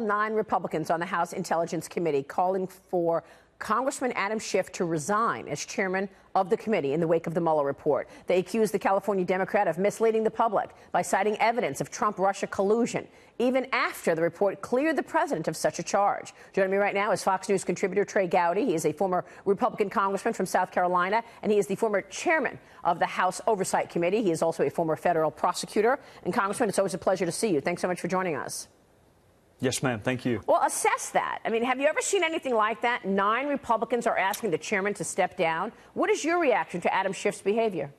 9 Republicans on the House Intelligence Committee calling for Congressman Adam Schiff to resign as chairman of the committee in the wake of the Mueller report. They accused the California Democrat of misleading the public by citing evidence of Trump-Russia collusion, even after the report cleared the president of such a charge. Joining me right now is Fox News contributor Trey Gowdy. He is a former Republican congressman from South Carolina, and he is the former chairman of the House Oversight Committee. He is also a former federal prosecutor. And Congressman, it's always a pleasure to see you. Thanks so much for joining us. Yes, ma'am. Thank you. Well, assess that. I mean, have you ever seen anything like that? 9 Republicans are asking the chairman to step down. What is your reaction to Adam Schiff's behavior?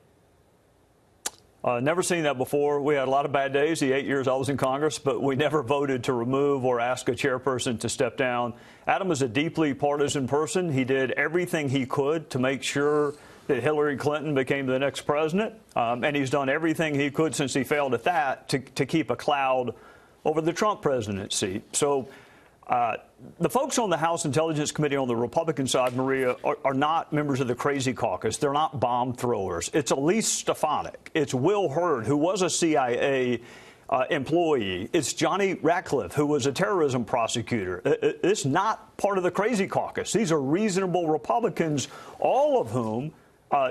Never seen that before. We had a lot of bad days the 8 years I was in Congress, but we never voted to remove or ask a chairperson to step down. Adam is a deeply partisan person. He did everything he could to make sure that Hillary Clinton became the next president, and he's done everything he could since he failed at that to keep a cloud over the Trump presidency. So the folks on the House Intelligence Committee on the Republican side, Maria, are not members of the crazy caucus. They're not bomb throwers. It's Elise Stefanik. It's Will Hurd, who was a CIA employee. It's Johnny Ratcliffe, who was a terrorism prosecutor. It's not part of the crazy caucus. These are reasonable Republicans, all of whom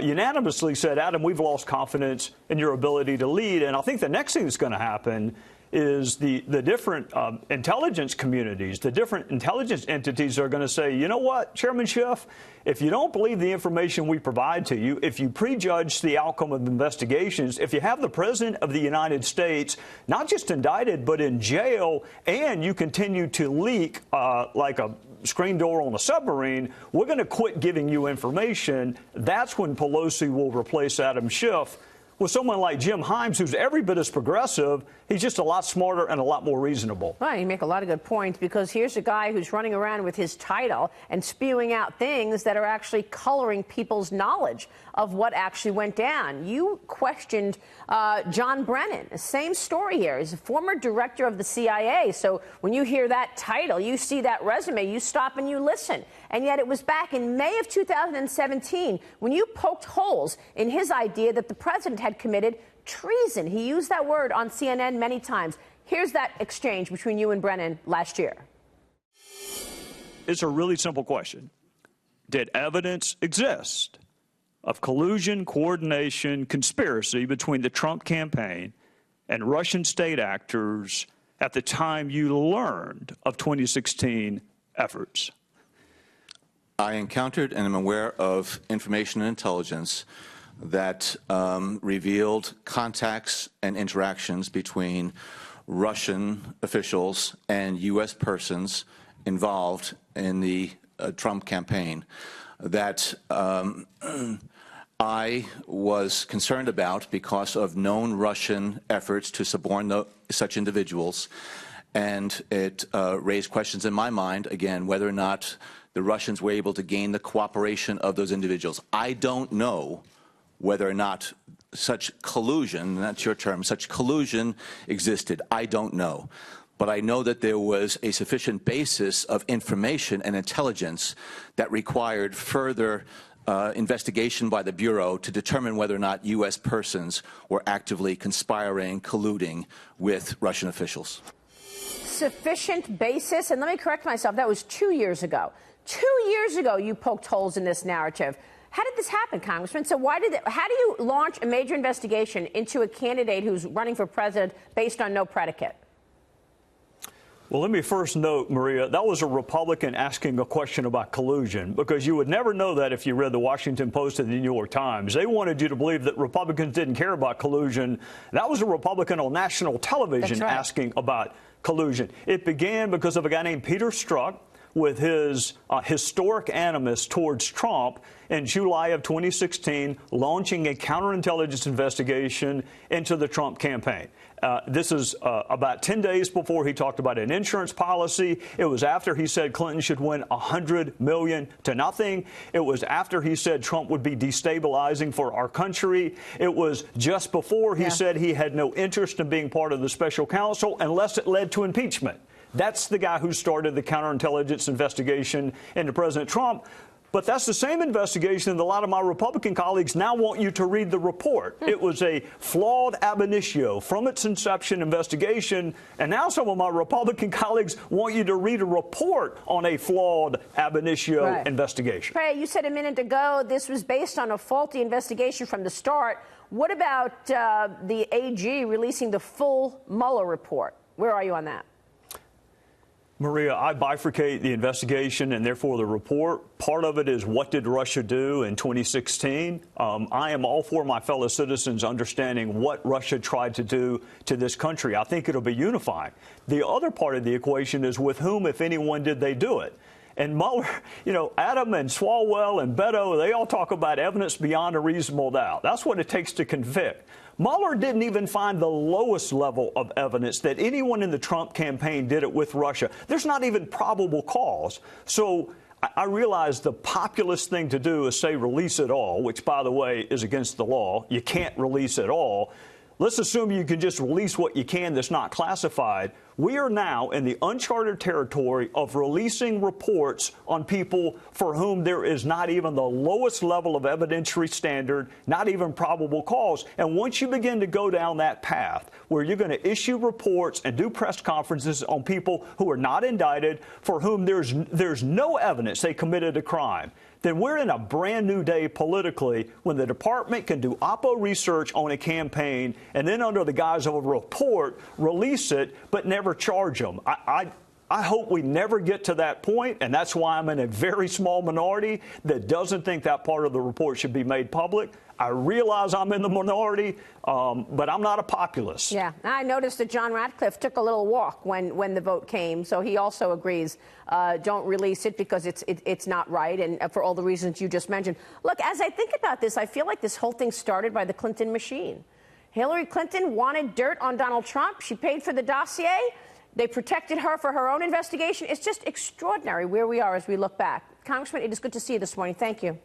unanimously said, Adam, we've lost confidence in your ability to lead. And I think the next thing that's going to happen is the different intelligence communities, the different intelligence entities are going to say, you know what, Chairman Schiff, if you don't believe the information we provide to you, if you prejudge the outcome of investigations, if you have the President of the United States not just indicted but in jail, and you continue to leak like a screen door on a submarine, we're going to quit giving you information. That's when Pelosi will replace Adam Schiff with someone like Jim Himes, who's every bit as progressive. He's just a lot smarter and a lot more reasonable. Well, you make a lot of good points, because here's a guy who's running around with his title and spewing out things that are actually coloring people's knowledge of what actually went down. You questioned John Brennan. Same story here. He's a former director of the CIA. So when you hear that title, you see that resume, you stop and you listen. And yet it was back in May of 2017 when you poked holes in his idea that the president had committed treason. He used that word on CNN many times. Here's that exchange between you and Brennan last year. It's a really simple question. Did evidence exist of collusion, coordination, conspiracy between the Trump campaign and Russian state actors at the time you learned of 2016 efforts? I encountered and am aware of information and intelligence that revealed contacts and interactions between Russian officials and U.S. persons involved in the Trump campaign that I was concerned about because of known Russian efforts to suborn such individuals. And it raised questions in my mind, again, whether or not the Russians were able to gain the cooperation of those individuals. I don't know whether or not such collusion, that's your term, such collusion existed. I don't know. But I know that there was a sufficient basis of information and intelligence that required further investigation by the Bureau to determine whether or not U.S. persons were actively conspiring, colluding with Russian officials. Sufficient basis? And let me correct myself, that was 2 years ago. 2 years ago, you poked holes in this narrative. How did this happen, Congressman? So how do you launch a major investigation into a candidate who's running for president based on no predicate? Well, let me first note, Maria, that was a Republican asking a question about collusion, because you would never know that if you read the Washington Post and the New York Times. They wanted you to believe that Republicans didn't care about collusion. That was a Republican on national television asking about collusion. It began because of a guy named Peter Strzok with his historic animus towards Trump in July of 2016, launching a counterintelligence investigation into the Trump campaign. This is about 10 days before he talked about an insurance policy. It was after he said Clinton should win $100 million to nothing. It was after he said Trump would be destabilizing for our country. It was just before he said he had no interest in being part of the special counsel unless it led to impeachment. That's the guy who started the counterintelligence investigation into President Trump. But that's the same investigation that a lot of my Republican colleagues now want you to read the report. It was a flawed ab initio from its inception investigation, and now some of my Republican colleagues want you to read a report on a flawed ab initio investigation. Trey, you said a minute ago this was based on a faulty investigation from the start. What about the AG releasing the full Mueller report? Where are you on that? Maria, I bifurcate the investigation and therefore the report. Part of it is what did Russia do in 2016? I am all for my fellow citizens understanding what Russia tried to do to this country. I think it'll be unifying. The other part of the equation is with whom, if anyone, did they do it? And Mueller, you know, Adam and Swalwell and Beto, they all talk about evidence beyond a reasonable doubt. That's what it takes to convict. Mueller didn't even find the lowest level of evidence that anyone in the Trump campaign did it with Russia. There's not even probable cause. So I realize the populist thing to do is say release it all, which, by the way, is against the law. You can't release it all. Let's assume you can just release what you can that's not classified. We are now in the uncharted territory of releasing reports on people for whom there is not even the lowest level of evidentiary standard, not even probable cause. And once you begin to go down that path where you're going to issue reports and do press conferences on people who are not indicted, for whom there's no evidence they committed a crime, then we're in a brand new day politically when the department can do oppo research on a campaign and then under the guise of a report release it but never charge them. I hope we never get to that point, and that's why I'm in a very small minority that doesn't think that part of the report should be made public. I realize I'm in the minority, but I'm not a populist. Yeah, I noticed that John Ratcliffe took a little walk when the vote came, so he also agrees don't release it because it's not right, and for all the reasons you just mentioned. Look, as I think about this, I feel like this whole thing started by the Clinton machine. Hillary Clinton wanted dirt on Donald Trump. She paid for the dossier. They protected her for her own investigation. It's just extraordinary where we are as we look back. Congressman, it is good to see you this morning. Thank you.